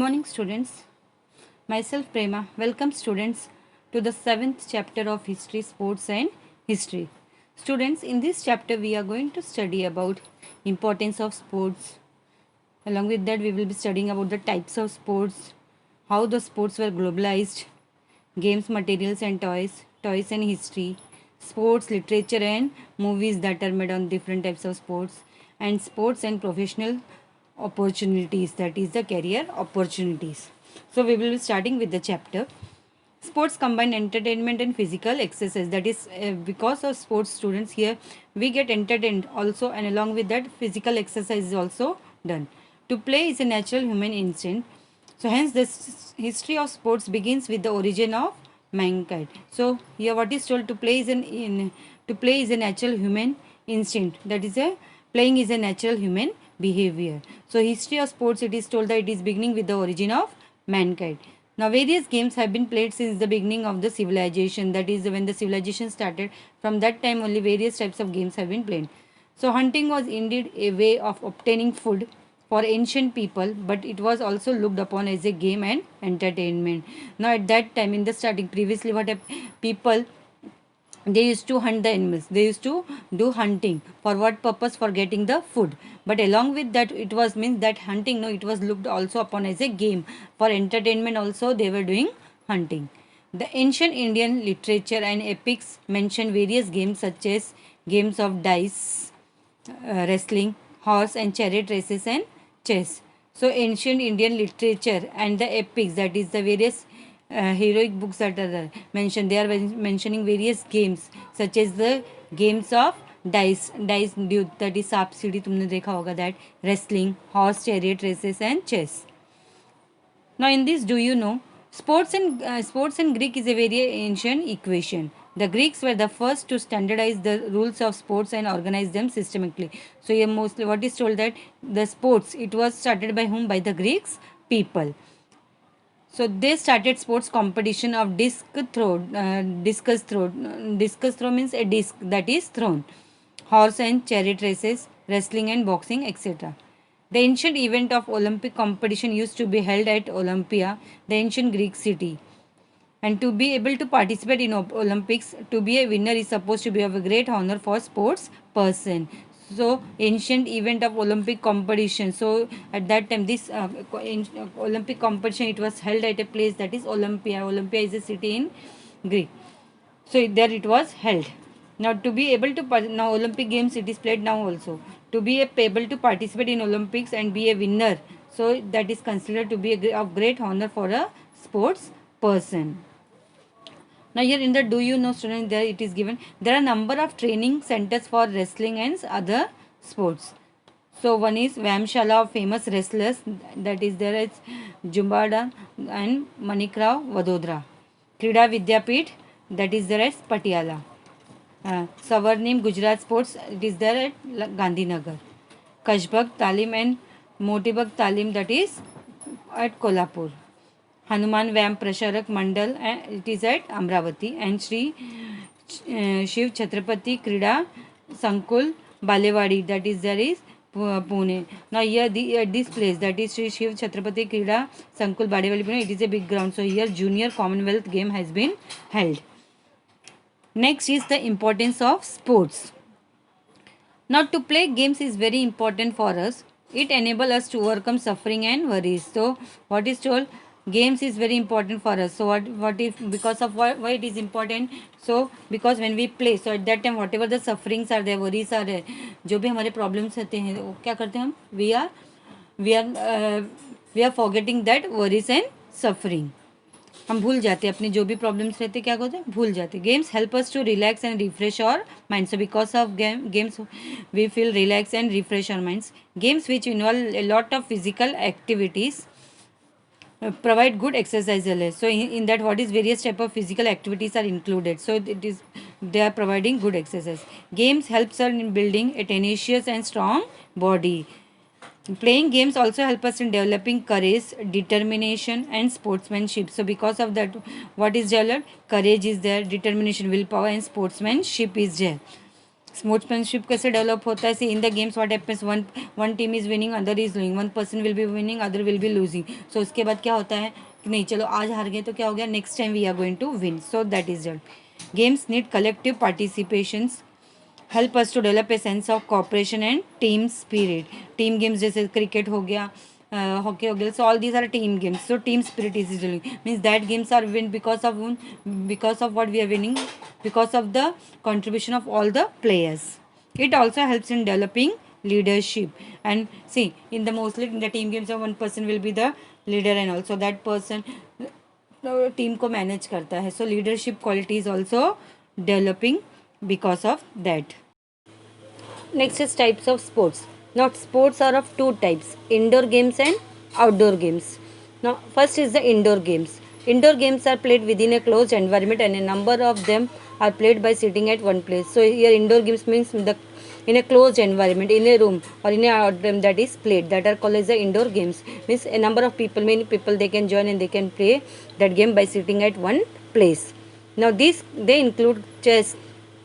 morning, students. Myself Prema. Welcome, students, to the 7th chapter of History, Sports and History. Students, in this chapter we are going to study about importance of sports. Along with that, we will be studying about the types of sports, how the sports were globalized, games, materials and toys, toys and history, sports, literature and movies that are made on different types of sports, and sports and professional opportunities, that is the career opportunities. So we will be starting with the chapter. Sports combine entertainment and physical exercise. That is, because of sports students here, we get entertained also, and along with that, physical exercise is also done. To play is a natural human instinct. So hence, this history of sports begins with the origin of mankind. So here, what is told, to play is to play is a natural human instinct. That is, a playing is a natural human behavior. So history of sports, it is told that it is beginning with the origin of mankind. Now, various games have been played since the beginning of the civilization. That is, when the civilization started, from that time only various types of games have been played. So, hunting was indeed a way of obtaining food for ancient people, but it was also looked upon as a game and entertainment. Now, at that time, in the starting, previously, what people, they used to hunt the animals, they used to do hunting. For what purpose? For getting the food. But along with that, it was means that hunting, no, it was looked also upon as a game. For entertainment also, they were doing hunting. The ancient Indian literature and epics mention various games such as games of dice, wrestling, horse and chariot races, and chess. So ancient Indian literature and the epics, that is the various heroic books that are there mentioned, they are mentioning various games such as the games of dice dude, that is सांप सीढ़ी, तुमने देखा होगा that, wrestling, horse chariot races and chess. Now in this, do you know, sports and Greek is a very ancient equation. The Greeks were the first to standardize the rules of sports and organize them systematically. So here mostly what is told, that the sports, it was started by whom? By the Greeks people. So they started sports competition of discus throw. Discus throw means a disc that is thrown. Horse and chariot races, wrestling and boxing, etc. The ancient event of Olympic competition used to be held at Olympia, the ancient Greek city. And to be able to participate in Olympics, to be a winner is supposed to be of a great honor for sports person. So ancient event of Olympic competition. So at that time, this Olympic competition, it was held at a place that is Olympia. Olympia is a city in Greek. So there it was held. Now to be able to now Olympic games, it is played now also. To be able to participate in Olympics and be a winner, so that is considered to be of great honor for a sports person. Now here in the do you know, student, there it is given, there are number of training centers for wrestling and other sports. So one is Vyamshala of famous wrestlers, that is there is Jumbada and Manikrao Vadodara. Krida Vidyapit, that is there at Patiala. Savarnim Gujarat Sports, it is there at Gandhinagar. Kashbag Talim and Motibag Talim, that is at Kolhapur. Hanuman Vyam Prasharak Mandal, and it is at Amravati. And Shri Shiv Chhatrapati Krida Sankul Balewadi, that is there is Pune. Now here at this place, that is Shri Shiv Chhatrapati Krida Sankul Balewadi Pune, it is a big ground. So here Junior Commonwealth game has been held. Next is the importance of sports. Now to play games is very important for us. It enables us to overcome suffering and worries. So what is told? Games is very important for us. So what if, because of why it is important? So because when we play, so at that time whatever the sufferings are there, worries are there, जो भी हमारे problems रहते हैं, वो क्या करते हैं हम? We are forgetting that worries and suffering. हम भूल जाते हैं अपनी जो भी प्रॉब्लम्स रहते, क्या होते हैं, भूल जाते. Games help us to relax and refresh our mind. So because of games we feel relax and refresh our minds. Games which involve a lot of physical activities provide good exercise. So in that, what is various type of physical activities are included. So it is, they are providing good exercise. Games helps us in building a tenacious and strong body. Playing games also help us in developing courage, determination and sportsmanship. So because of that, what is developed? Courage is there, determination, willpower and sportsmanship is there. Sportsmanship कैसे develop होता है? See in the games what happens, one team is winning, other is losing, one person will be winning, other will be losing. So उसके बाद क्या होता है कि नहीं चलो आज हार गए तो क्या हो गया, next time we are going to win. So that is done. Games need collective participations, help us to develop a sense of cooperation and team spirit. Team games जैसे क्रिकेट हो गया, हॉकी हो गया, so all these are team games. So team spirit is usually means that games are win because of what we are winning, because of the contribution of all the players. It also helps in developing leadership. And see, in the mostly in the team games, one person will be the leader and also that person team को manage करता है. सो leadership quality is also developing because of that. Next is types of sports. Now sports are of two types, indoor games and outdoor games. Now first is the indoor games. Indoor games are played within a closed environment and a number of them are played by sitting at one place. So here indoor games means in a closed environment, in a room or in a outdoor that is played, that are called as the indoor games. Means a number of people, many people they can join and they can play that game by sitting at one place. Now these they include chess,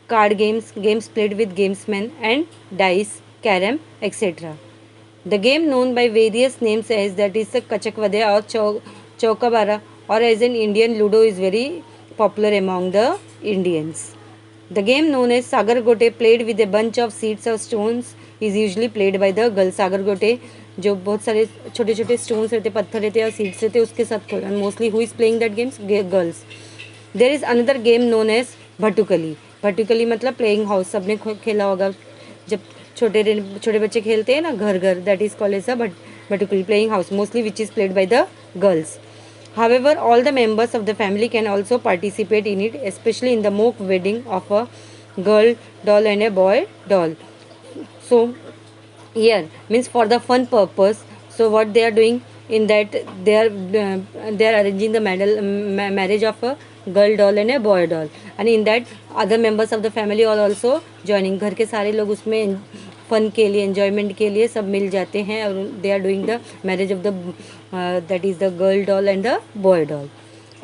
card games, games played with gamesmen and dice, carom, etc. The game known by various names as that is the Kachakvadya or Chaukabara or as an Indian Ludo is very popular among the Indians. The game known as Sagargote played with a bunch of seeds or stones is usually played by the girls. Sagargote जो बहुत सारे छोटे छोटे stones रहते, पत्थर रहते और seeds रहते, उसके साथ खेलना. Mostly who is playing that games? Girls. There is another game known as bhatukli. भटुकली मतलब प्लेइंग हाउस, सबने खेला होगा जब छोटे बच्चे खेलते हैं ना घर घर, that is called as a bhatukli playing house, mostly which is played by the girls. However, all the members of the family can also participate in it, especially in the mock wedding of a girl doll and a boy doll. So here means for the fun purpose. So what they are doing in that, they are arranging the marriage of a girl doll and a boy doll, and in that other members of the family are also joining. घर के सारे लोग उसमें fun के लिए, enjoyment के लिए सब मिल जाते हैं और they are doing the marriage of the that is the girl doll and the boy doll.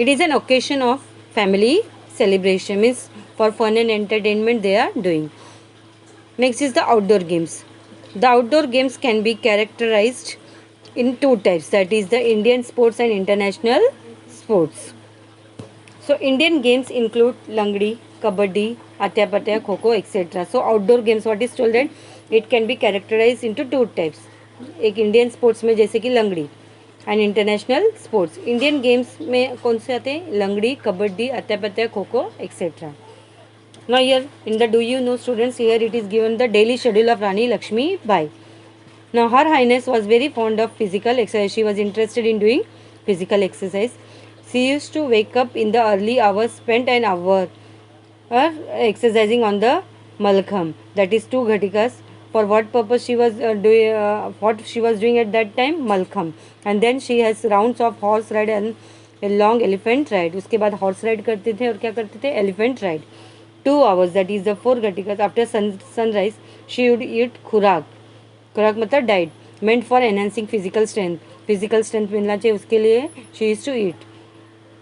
It is an occasion of family celebration, means for fun and entertainment they are doing. Next is the outdoor games. The outdoor games can be characterized in two types, that is the Indian sports and international sports. So Indian games include langdi, kabaddi, atya-patya, kho-kho, etc. So outdoor games, what is told that it can be characterized into two types. एक Indian sports में जैसे कि लंगड़ी and international sports. Indian games में कौन से आते हैं? लंगड़ी, कबड्डी, अत्या-पत्या, kho kho, et cetera. Now here in the do you know students, here it is given the daily schedule of Rani Lakshmi Bai. Now Her Highness was very fond of physical exercise. She was interested in doing physical exercise. She used to wake up in the early hours, spend an hour exercising on the Malkham, that is 2 ghatikas. For what purpose she was what she was doing at that time? Malkham. And then she has rounds of horse ride and a long elephant ride. उसके बाद horse ride करते थे और क्या करते थे? Elephant ride. 2 hours, that is the 4 ghatikas. After sunrise she would eat खुराक. खुराक मतलब diet, meant for enhancing physical strength. Physical strength मिलना चाहिए उसके लिए she used to eat.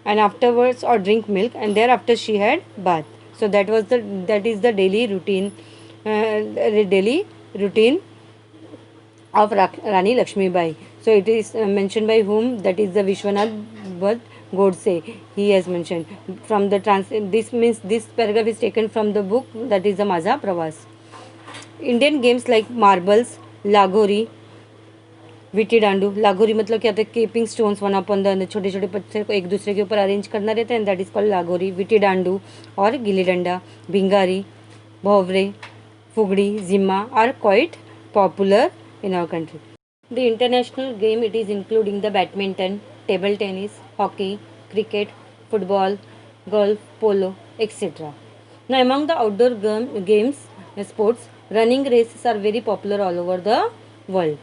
And afterwards or drink milk, and thereafter she had bath. So that is the daily routine of Rani Lakshmi Bai. So it is mentioned by whom? That is the Vishwanath Bhatt Godse. He has mentioned from the this means this paragraph is taken from the book, that is the Maza Pravas. Indian games like marbles, lagori, witty dandu. लागोरी मतलब क्या होता है? Keeping stones one upon the, छोटे छोटे पत्थर को एक दूसरे के ऊपर अरेंज करना रहता है, that is called lagori. Witty डांडू और गिल्ली डंडा, भिंगारी, भौवरे, फुगड़ी, जिम्मा are quite popular in our country. The international game, it is including the badminton, table tennis, hockey, cricket, football, golf, polo, etc. Now among the outdoor games, sports, running races are very popular all over the world.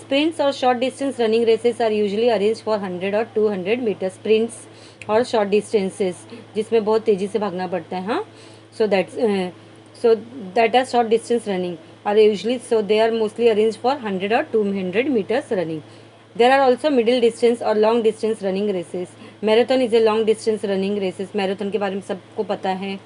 Sprints or short distance running races are usually arranged for 100 or 200 meter sprints और short distances जिसमें बहुत तेज़ी से भागना पड़ता है. हाँ, so that are short distance running are usually, so they are mostly arranged for 100 or 200 meters running. There are also middle distance or long distance running races. Marathon is a long distance running races. Marathon के बारे में सबको पता है.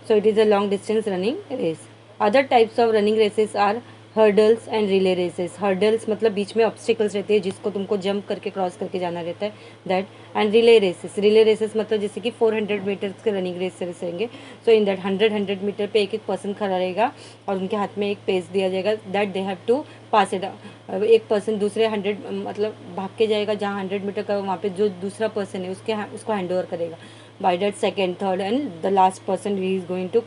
So it is a long distance running race. Other types of running races are hurdles and relay races. Hurdles मतलब बीच में obstacles रहते हैं जिसको तुमको जंप करके क्रॉस करके जाना रहता है, that. And relay races, relay races मतलब जैसे कि 400 मीटर्स के रनिंग रेसेस रहेंगे। सो इन दैट 100 मीटर पे एक एक पर्सन खड़ा रहेगा और उनके हाथ में एक पेस दिया जाएगा, that they have to pass it. एक पर्सन दूसरे 100 मतलब भाग के जाएगा जहाँ 100 मीटर का, वहाँ पे जो दूसरा पर्सन है उसको हैंड ओवर करेगा by that second, third and the last person he is going to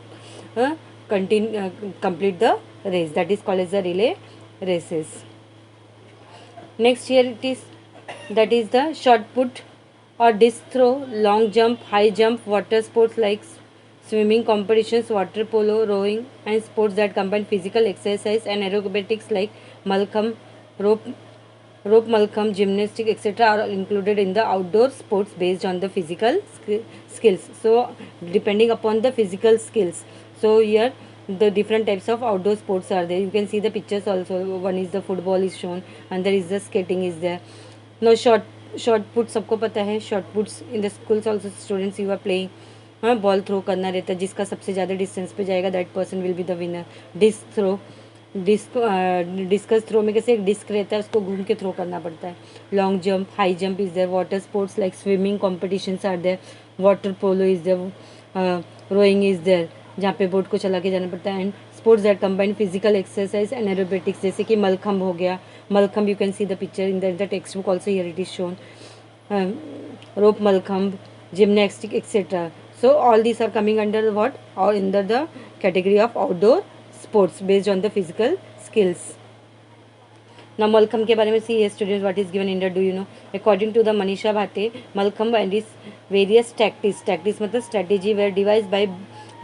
complete the race, that is called as the relay races. Next here it is, that is the shot put or disc throw, long jump, high jump, water sports like swimming competitions, water polo, rowing, and sports that combine physical exercise and aerobatics like Malcolm, rope Malcolm, gymnastic, etc. are included in the outdoor sports based on the physical skills. So depending upon the physical skills. So here the different types of outdoor sports are there. You can see the pictures also. One is the football is shown, and there is the skating is there. Now short put सबको पता है, short puts in the schools also students you are playing. हाँ, ball throw करना रहता है, जिसका सबसे ज़्यादा डिस्टेंस पे जाएगा that person will be the winner. Disc throw, discus throw में कैसे एक डिस्क रहता है उसको घूम के थ्रो करना पड़ता है. Long jump, high jump is there. Water sports like swimming competitions are there. Water polo is there. Rowing is there, जहाँ पे बोट को चला के जाना पड़ता है. And sports that combine physical exercise and aerobatics, जैसे कि मलखम्ब हो गया. Mallakhamb you can see the picture in the text book also, here it is shown. Rope Mallakhamb, gymnastic, etc. So all these are coming under the what, or under the category of outdoor sports based on the physical skills. Now Malcolm के बारे में see here students what is given in the, do you know? According to the Manisha Bhate, Malcolm and his various tactics मतलब strategy were devised by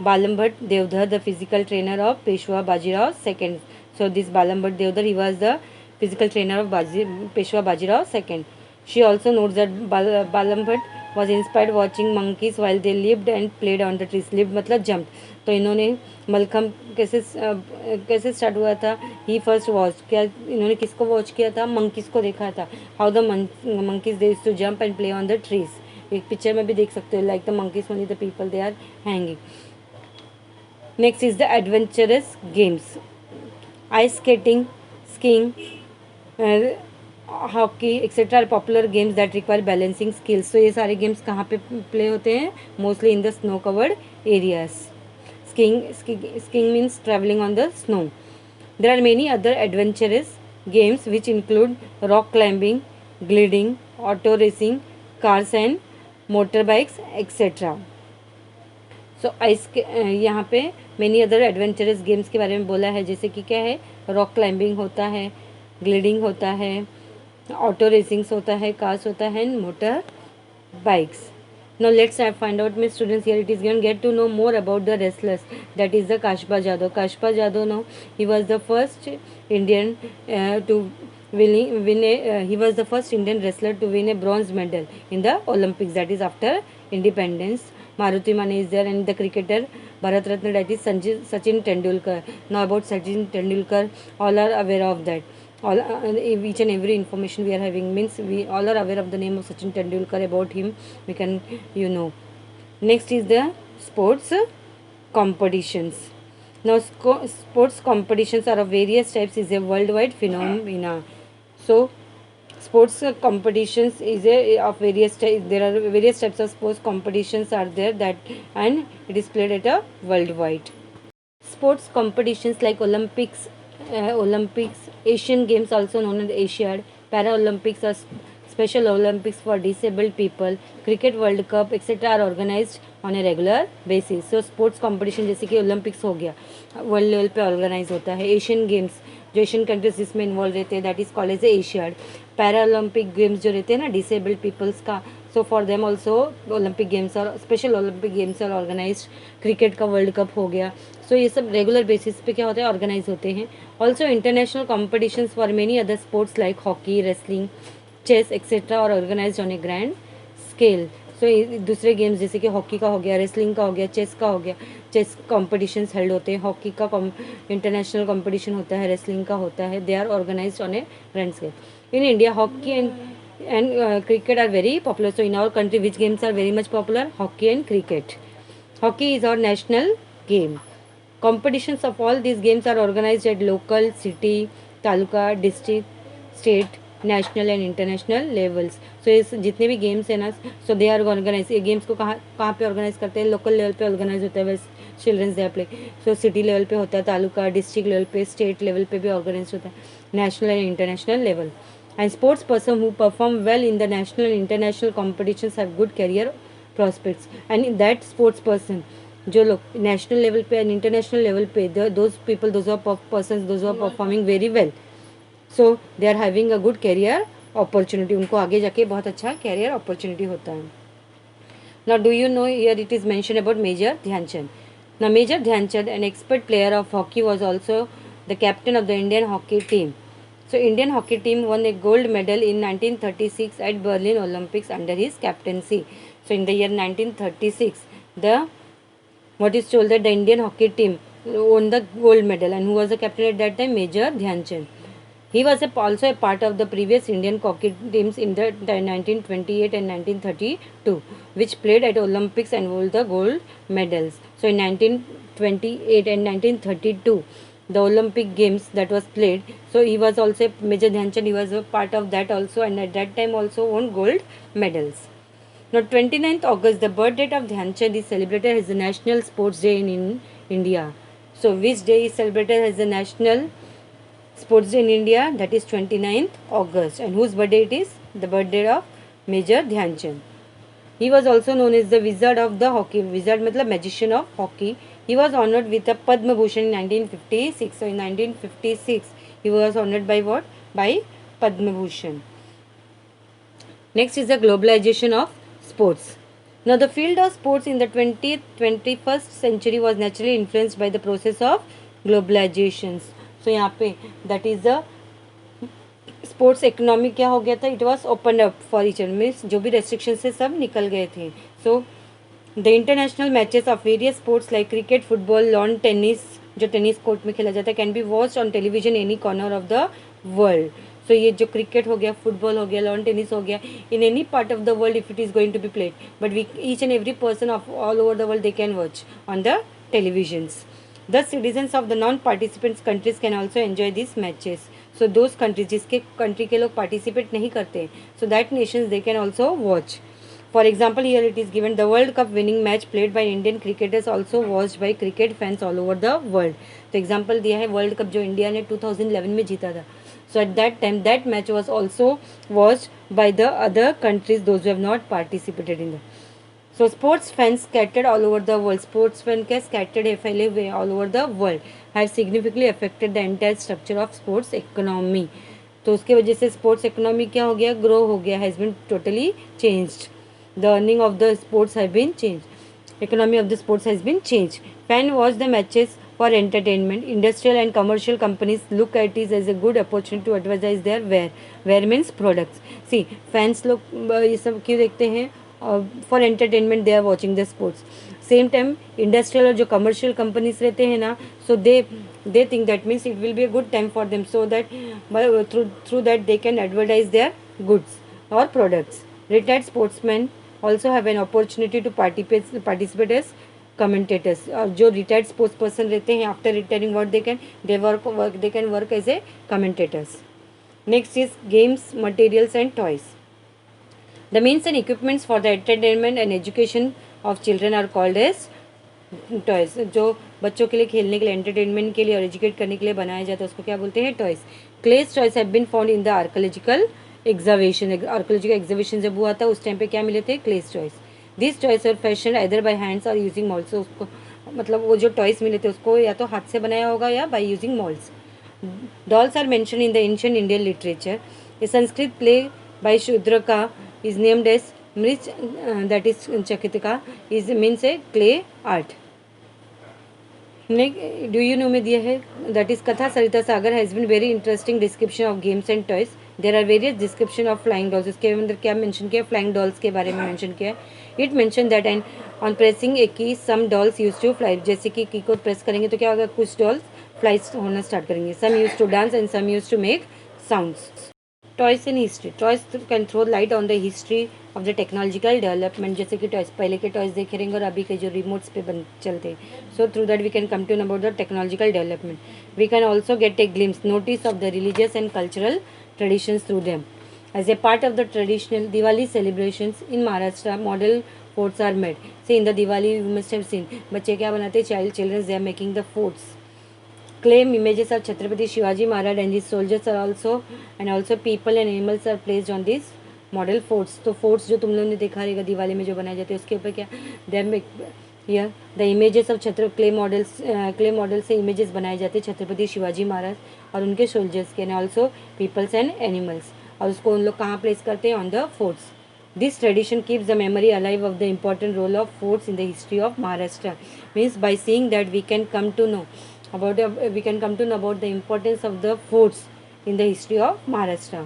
Balambhat Devdhar, the physical trainer of Peshwa Bajirao II. So this Balambhat Devdhar, he was the physical trainer of Peshwa Bajirao II. She also notes that Balambhat was inspired watching monkeys while they lived and played on the trees. Lived मतलब jumped. तो इन्होंने मलखम कैसे start हुआ था? ही first watch, क्या इन्होंने किसको watch किया था? मंकीज़ को देखा था. How the monkeys they used to jump and play on the trees. एक पिक्चर में भी देख सकते हो, like the monkeys only the people they are hanging. Next is the adventurous games. Ice skating, skiing, hockey etcetera popular games that require balancing skills. तो ये सारे games कहाँ पे प्ले होते हैं? Mostly in the snow covered areas. Skiing means travelling on the snow. There are many other adventurous games which include rock climbing, gliding, auto racing, cars and motor bikes et cetera. So यहाँ पे many other adventurous games के बारे में बोला है, जैसे कि क्या है? रॉक क्लाइंबिंग होता है, ग्लिडिंग होता है, ऑटो रेसिंग्स होता है, कार्स होता है, and motor bikes. Now let's find out, my students, here it is given, get to know more about the wrestlers, that is the Kashpa Jadhav. Kashpa Jadhav, now he was the first Indian to he was the first Indian wrestler to win a bronze medal in the Olympics, that is after independence. Maruti Mane is there, and the cricketer Bharat Ratna, that is Sachin Tendulkar. Now about Sachin Tendulkar, all are aware of that. All each and every information we are having means we all are aware of the name of Sachin Tendulkar. About him we can Next is the sports competitions. Now sports competitions are of various types, is a worldwide phenomena. So sports competitions is of various types. There are various types of sports competitions are there, that and it is played at a worldwide. Sports competitions like Olympics, Asian Games also known as Asiad, Paralympics or Special Olympics for disabled people, Cricket World Cup etc. are organized on a regular basis. So sports competition जैसे कि Olympics हो गया, world level पे organize होता है. Asian games जो Asian countries जिसमें involve रहते हैं, that is called as Asiad. Paralympic games जो रहते हैं ना डिसेबल्ड पीपल्स का, so for them also Olympic games और special Olympic games are organize. Cricket का वर्ल्ड कप हो गया. सो ये सब रेगुलर बेसिस पे क्या होता है? ऑर्गेनाइज होते हैं. Also international competitions for many other sports like hockey, wrestling, chess et cetera और organize on a grand scale. So दूसरे गेम्स जैसे कि हॉकी का हो गया, रेसलिंग का हो गया, चेस का हो गया. चेस कॉम्पिटिशन्स हेल्ड होते हैं, हॉकी का इंटरनेशनल कॉम्पिटिशन होता है, रेसलिंग का होता है. They are organise on a grand scale. In India hockey and cricket are very popular. So in our country which games are very much popular? Hockey and cricket. Hockey is our national game. Competitions of all these games are organized at local, city, taluka, district, state, national and international levels. So इस जितने भी games हैं ना, so they are organized. ये games को कहाँ कहाँ पे ऑर्गेनाइज करते हैं? लोकल लेवल पे ऑर्गेनाइज होता है, वैसे चिल्ड्रंस डे प्ले. सो सिटी लेवल पे होता है, तालुका डिस्ट्रिक्ट लेवल पे, स्टेट लेवल पे भी ऑर्गेनाइज होता है, national and international level. And sports person who perform well in the national and international competitions have good career prospects. And in that sports person, जो लोग नेशनल लेवल पे and international level पे, those people, those are persons those are performing very well, so they are having a good career opportunity. उनको आगे जाके बहुत अच्छा career opportunity होता है. Now, do you know here it is mentioned about Major Dhyanchand. Now, Major Dhyanchand, an expert player of hockey, was also the captain of the Indian hockey team. So, Indian hockey team won a gold medal in 1936 at Berlin Olympics under his captaincy. So, in the year 1936, the what is told that the Indian hockey team won the gold medal, and who was the captain at that time? Major Dhyanchand. He was also a part of the previous Indian hockey teams in the 1928 and 1932, which played at Olympics and won the gold medals. So in 1928 and 1932, the Olympic games that was played. So he was also Major Dhyanchand. He was a part of that also, and at that time also won gold medals. Now 29th August, the birth date of Dhyanchand is celebrated as the National Sports Day in India. So which day is celebrated as the National Sports Day in India? That is 29th August. And whose birthday it is? The birthday of Major Dhyanchand. He was also known as the Wizard of the Hockey. Wizard मतलब magician of hockey. He was honored with a Padma Bhushan in 1956. So in 1956, he was honored by what? By Padma Bhushan. Next is the globalization of sports. Now the field of sports in the 20th, 21st century was naturally influenced by the process of globalizations. So यहाँ पे that is the sports economy क्या हो गया था? It was open up for each other, means जो भी restriction से सब निकल गए थे. So the international matches of various sports like cricket, football, lawn tennis, जो टेनिस कोर्ट में खेला जाता है, can be watched on television any corner of the world. So ये जो क्रिकेट हो गया, फुटबॉल हो गया, लॉन टेनिस हो गया, in any part of the world if it is going to be played, but we each and every person of all over the world they can watch on the televisions. Thus, citizens of the non-participants countries can also enjoy these matches. So, those countries जिसके country के लोग participate नहीं करते, so that nations they can also watch. For example, here it is given the World Cup winning match played by Indian cricketers also watched by cricket fans all over the world. तो example दिया है world cup जो India ने 2011 में जीता था. So at that time that match was also watched by the other countries, those who have not participated in the. So sports fans scattered all over the world. Sports fans के scattered है, फैले हुए all over the world, have significantly affected the entire structure of sports economy. तो उसके वजह से sports economy क्या हो गया? Grow हो गया, has been totally changed. The earning of the sports have been changed. Economy of the sports has been changed. Fan watch the matches for entertainment. Industrial and commercial companies look at it as a good opportunity to advertise their wear. Wear means products. See, fans लोग ये सब क्यों देखते हैं? For entertainment they are watching the sports. Same time industrial और जो commercial companies रहते हैं ना, so they think that means it will be a good time for them, so that through that they can advertise their goods और products. Retired sportsman also have an opportunity to participate as commentators. और जो retired sports person रहते हैं after retiring what they can work as A commentators. Next is games, materials and toys. The means and equipments for the entertainment and education of children are called as toys. जो बच्चों के लिए खेलने के लिए, entertainment के लिए और एजुकेट करने के लिए बनाया जाता है उसको क्या बोलते हैं? Toys. Clays toys have been found in the archaeological excavation. Archaeological excavation जब हुआ था उस टाइम पे क्या मिले थे? Clays toys. This toys are fashion either by hands और यूजिंग मॉल्स. उसको मतलब वो जो टॉयज मिले थे उसको या तो हाथ से बनाया होगा या by using moulds. Dolls are mention in the ancient Indian literature. A Sanskrit play by Shudraka is named as Mrich, that is Chakitika, is means a clay art. Do you know में दिया है that is Katha Sarita Sagar has been very interesting description of games and toys. There are various description of flying dolls. इसके अंदर क्या mention किया? Flying dolls के बारे में मेंशन किया है. It mention that and on pressing a key some dolls use to fly. जैसे कि की को प्रेस करेंगे तो क्या होगा? कुछ डॉल्स फ्लाई होना स्टार्ट करेंगे. Some use to dance and some use to make sounds. Toys in history, toys can throw light on the history of the technological development. जैसे कि टॉयस, पहले के टॉयस देखे रहेंगे और अभी के जो रिमोट्स पे बन चलते हैं. So through that we can come to know about the technological development. We can also get a glimpse, notice of the religious and cultural traditions through them. As a part of the traditional Diwali celebrations in Maharashtra, model forts are made. See, in the Diwali you must have seen बच्चे क्या बनाते हैं, children they are making the forts. Claim images of Chhatrapati Shivaji Maharaj and his soldiers are also, and also people and animals are placed on these model forts. तो forts जो तुम लोगों ने देखा रहेगा दिवाली में जो बनाए जाते हैं उसके ऊपर क्या, they make here the images of clay models से images बनाए जाते हैं छत्रपति शिवाजी महाराज और उनके soldiers के, and also peoples and animals. और उसको उन लोग कहाँ प्लेस करते हैं, on the forts. This tradition keeps the memory alive of the important role of forts in the history of Maharashtra. Means by seeing that we can come to know about the importance of the forts in the history of Maharashtra.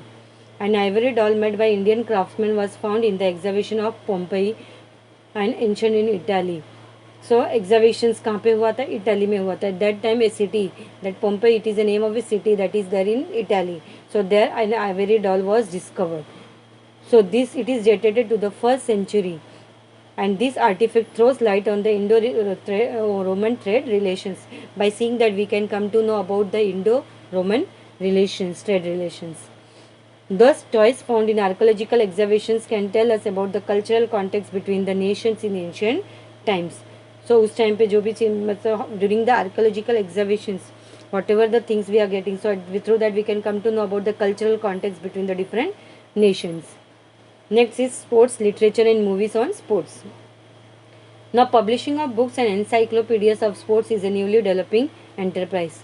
An ivory doll made by Indian craftsmen was found in the exhibition of Pompeii and ancient in Italy. So exhibitions कहाँ पे हुआ था, Italy में हुआ था. At that time a city, that Pompeii, it is the name of a city that is there in Italy. So there an ivory doll was discovered. So this, it is dated to the 1st century, and this artifact throws light on the Indo-Roman trade relations. By seeing that we can come to know about the Indo-Roman relations, trade relations. Thus, toys found in archaeological excavations can tell us about the cultural context between the nations in ancient times. So उस time पे जो भी चीज मतलब during the archaeological excavations, whatever the things we are getting, so through that we can come to know about the cultural context between the different nations. Next is sports, literature and movies on sports. Now publishing of books and encyclopedias of sports is a newly developing enterprise.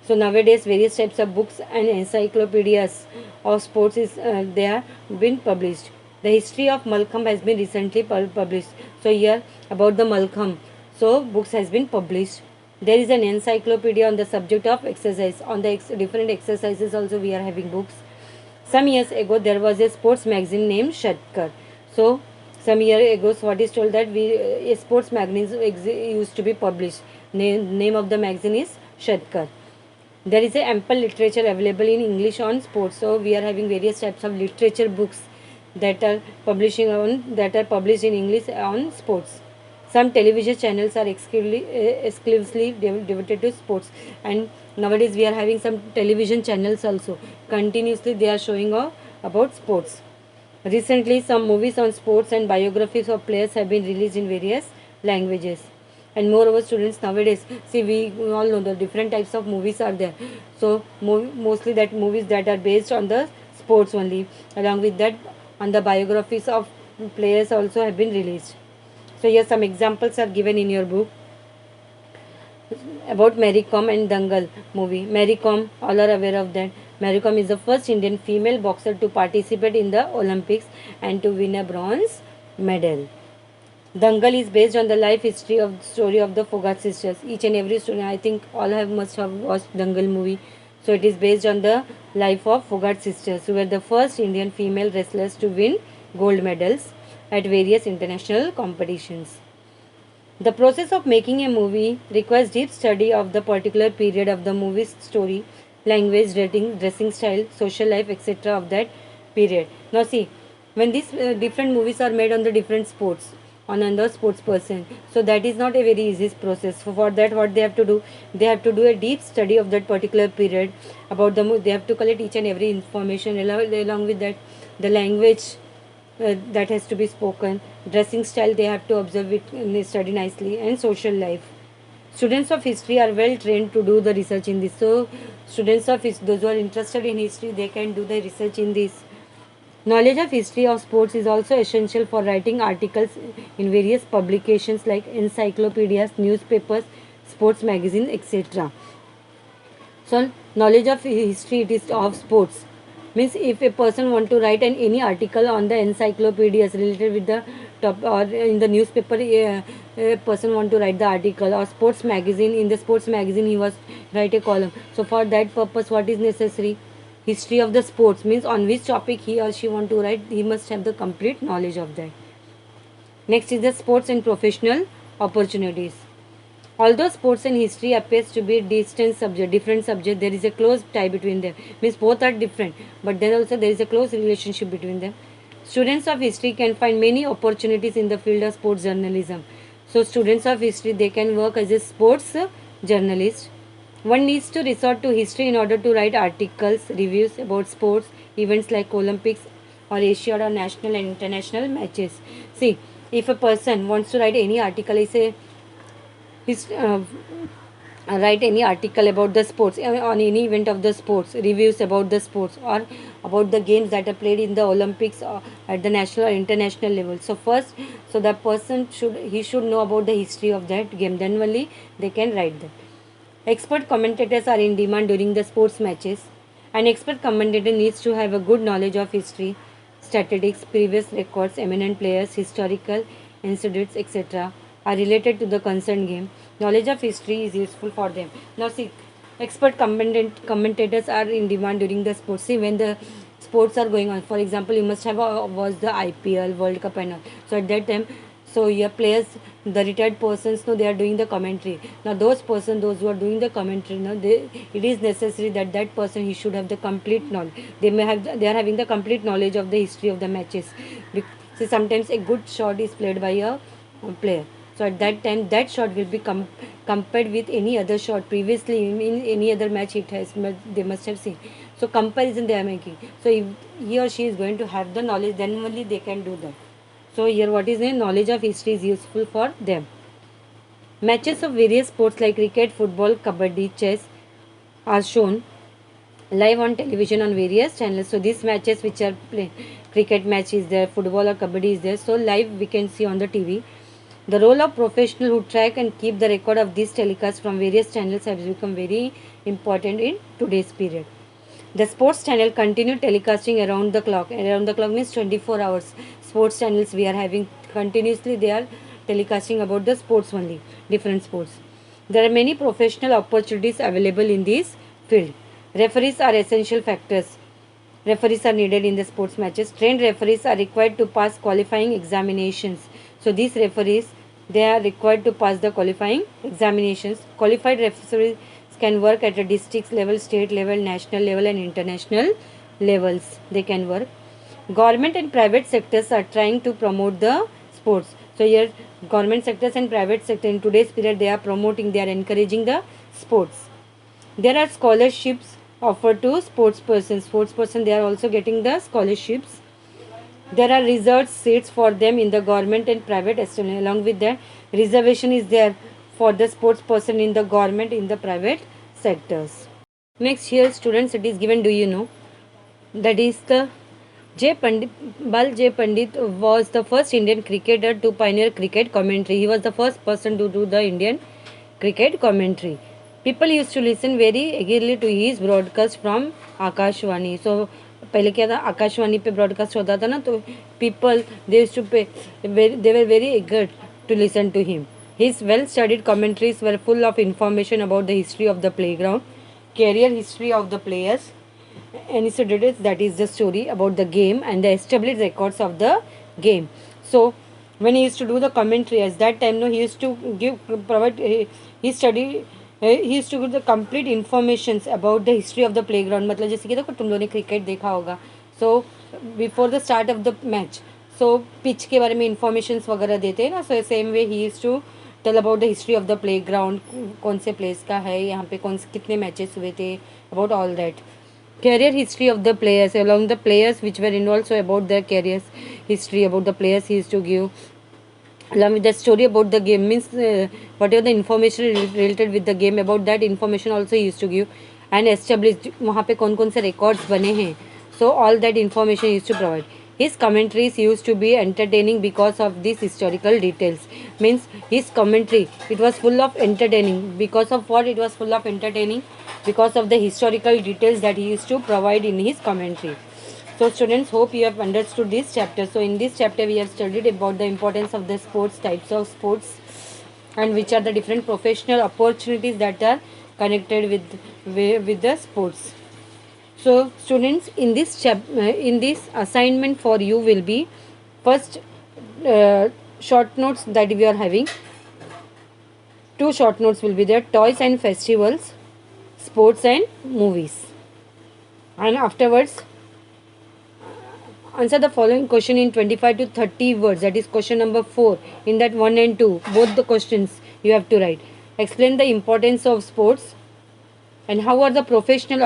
So nowadays various types of books and encyclopedias of sports is they are been published. The history of Malcolm has been recently published. So here about the Malcolm, so books has been published. There is an encyclopedia on the subject of exercise. On the different exercises also we are having books. Some years ago there was a sports magazine named Shatkar. So some year ago, so what is told that a sports magazine used to be published. Name of the magazine is Shatkar. There is a ample literature available in English on sports. So we are having various types of literature books that are published in English on sports. Some television channels are exclusively devoted to sports, and nowadays we are having some television channels also. Continuously they are showing about sports. Recently, some movies on sports and biographies of players have been released in various languages. And moreover, students nowadays, see, we all know the different types of movies are there. So mostly that movies that are based on the sports only. Along with that, on the biographies of players also have been released. So here some examples are given in your book about Mary Kom and Dangal movie. Mary Kom, all are aware of that. Mary Kom is the first Indian female boxer to participate in the Olympics and to win a bronze medal. Dangal is based on the life history of the story of the Fogart sisters. Each and every student, I think all must have watched Dangal movie. So it is based on the life of Fogart sisters, who were the first Indian female wrestlers to win gold medals at various international competitions. The process of making a movie requires deep study of the particular period of the movie's story, language, rating, dressing style, social life, etc. of that period. Now see, when these different movies are made on the different sports, on another sports person, so that is not a very easy process. For that, what they have to do, they have to do a deep study of that particular period about the movie. They have to collect each and every information. Along with that, the language that has to be spoken, dressing style they have to observe it and study nicely, and social life. Students of history are well trained to do the research in this. So students of those who are interested in history, they can do the research in this. Knowledge of history of sports is also essential for writing articles in various publications like encyclopedias, newspapers, sports magazines, etc. So knowledge of history, it is of sports. Means if a person want to write any article on the encyclopedias related with the top, or in the newspaper a person want to write the article, or sports magazine, in the sports magazine he was write a column. So for that purpose what is necessary? History of the sports, means on which topic he or she want to write, he must have the complete knowledge of that. Next is the sports and professional opportunities. Although sports and history appears to be distant subject, different subject, there is a close tie between them. Means both are different, but then also there is a close relationship between them. Students of history can find many opportunities in the field of sports journalism. So students of history, they can work as a sports journalist. One needs to resort to history in order to write articles, reviews about sports events like Olympics or Asia or national and international matches. See, if a person wants to write any article, he say his write any article about the sports on any event of the sports, reviews about the sports or about the games that are played in the Olympics or at the national or international level. So first, so the person should know about the history of that game, then only they can write that. Expert commentators are in demand during the sports matches. An expert commentator needs to have a good knowledge of history, statistics, previous records, eminent players, historical incidents, etc. are related to the concerned game. Knowledge of history is useful for them. Now see, expert commentators are in demand during the sports. See, when the sports are going on, for example, you must have watched the IPL, World Cup and all. So at that time, so your players, the retired persons, no, they are doing the commentary. Now those who are doing the commentary, no, it is necessary that that person, he should have the complete knowledge. They are having the complete knowledge of the history of the matches. See, sometimes a good shot is played by a player. So at that time, that shot will be compared with any other shot previously in any other match they must have seen. So comparison they are making. So if he or she is going to have the knowledge, then only they can do that. So here what is the knowledge of history is useful for them. Matches of various sports like cricket, football, kabaddi, chess are shown live on television on various channels. So these matches which are played, cricket match is there, football or kabaddi is there. So live we can see on the TV. The role of professional who track and keep the record of these telecasts from various channels has become very important in today's period. The sports channel continue telecasting around the clock. Around the clock means 24 hours. Sports channels we are having continuously, they are telecasting about the sports only, different sports. There are many professional opportunities available in this field. Referees are essential factors. Referees are needed in the sports matches. Trained referees are required to pass qualifying examinations. So these referees, they are required to pass the qualifying examinations. Qualified referees can work at a district level, state level, national level and international levels. They can work. Government and private sectors are trying to promote the sports. So here government sectors and private sector in today's period, they are promoting, they are encouraging the sports. There are scholarships offered to sports persons. Sports person, they are also getting the scholarships. There are reserved seats for them in the government and private establishment. Along with that, reservation is there for the sports person in the government, in the private sectors. Next here students, it is given, do you know, that is the Bal J. Pandit was the first Indian cricketer to pioneer cricket commentary. He was the first person to do the Indian cricket commentary. People used to listen very eagerly to his broadcast from Akashvani. So पहले क्या था, आकाशवाणी पे broadcast होता था ना, तो people they used to पे, they were very eager to listen to him. His well studied commentaries were full of information about the history of the playground, career history of the players, incidents, that is the story about the game and the established records of the game. So when he used to do the commentary, at that time, no, he used to provide he study he used to give the complete informations about the history of the playground. मतलब जैसे कि देखो तुम लोगों ने cricket देखा होगा, so before the start of the match, so pitch के बारे में informations वगैरह देते हैं ना. So same way he used to tell about the history of the playground, कौन से place का है, यहाँ पे कौन से कितने matches हुए थे, about all that. Career history of the players, along the players which were involved, so about their careers history, about the players he used to give, along with the story about the game, means whatever the information related with the game, about that information also he used to give, and establish वहाँ पे कौन कौन से records बने हैं, so all that information he used to provide. His commentaries used to be entertaining because of these historical details. Means his commentary, it was full of entertaining. Because of what it was full of entertaining? Because of the historical details that he used to provide in his commentary. So students, hope you have understood this chapter. So in this chapter we have studied about the importance of the sports, types of sports, and which are the different professional opportunities that are connected with the sports. So students, in this assignment for you will be first short notes that we are having. two short notes will be there: toys and festivals, sports and movies. And afterwards, answer the following question in 25 to 30 words. That is question number 4. In that 1 and 2, both the questions you have to write. Explain the importance of sports and how are the professional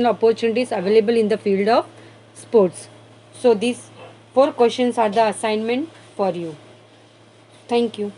opportunities available in the field of sports. So these 4 questions are the assignment for you. Thank you.